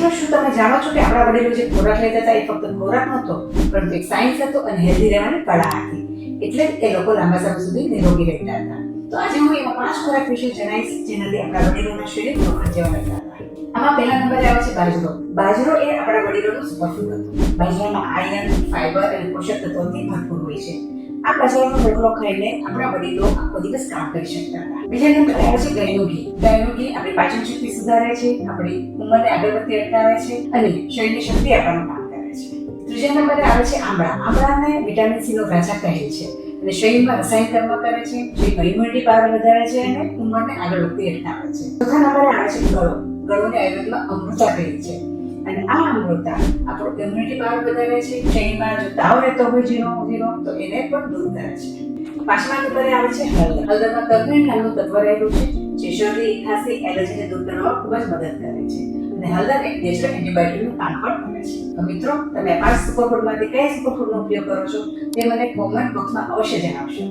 મિત્રો, શું તમે જાણો છો કે આપણા વડીલો જે ખોરાક લેતા હતા એ ફક્ત ખોરાક નહોતો, પરંતુ એક સાયન્સ હતો અને હેલ્ધી રહેવાની કળા હતી. એટલે જ એ લોકો લાંબા સમય સુધી નિરોગી રહેતા હતા. તો આજે હું એવા 5 ખોરાક વિશે જણાવીશ જેનાથી આપણા વડીલોના શરીર વખત જેવા રહેતા હતા. આમાં પહેલા નંબરે આવે છે બાજરો. બાજરો એ આપણા વડીલોનું સુપરફૂડ હતું. બાજરામાં આયર્ન, ફાઈબર અને પોષક તત્વોથી ભરપૂર હોય છે. આ બાજરાનો રોટલો ખાઈને આપણા વડીલો આખો દિવસ કામ કરી શકતા હતા. બીજા નંબરે આવે છે ગાયનું ઘી. ગાયનું ઘી આપણી પાચન શક્તિ સુધારે છે, આપણી ઉંમરને આગળ વધતી અટકાવે છે અને શરીરની શક્તિ આપવાનું કામ કરે છે. ત્રીજા નંબરે આવે છે આમળા. આમળાને વિટામિન સી નો રાજા કહે છે અને શરીરમાં રસાયણ કર્મ કરે છે, શરીરમાં ઇમ્યુનિટી પાવર વધારે છે અને ઉંમરને આગળ વધતી અટકાવે છે. ચોથા નંબરે આવે છે ગળો. ગળોને આયુર્વેદમાં અમૃતા કહે છે અને આ અમૃતા આપણો ઇમ્યુનિટી પાવર વધારે છે. શરીરમાં જો તાવ રહેતો હોય ઝીરો તો એને પણ દૂર કરે છે. પાંચમા નંબરે આવે છે હળદર. હળદરમાં તર્પેન નામનું તત્વ રહેલું છે જે શરદી, ખાંસી, એલર્જીને દૂર કરવામાં ખૂબ જ મદદ કરે છે અને હળદર એક નેચરલ એન્ટીબાયોટિકનું કામ પણ કરે છે. તો મિત્રો, તમે 5 સુપરફૂડમાંથી કયા સુપરફૂડનો ઉપયોગ કરો છો તે મને કોમેન્ટ બોક્સમાં અવશ્ય જણાવશો.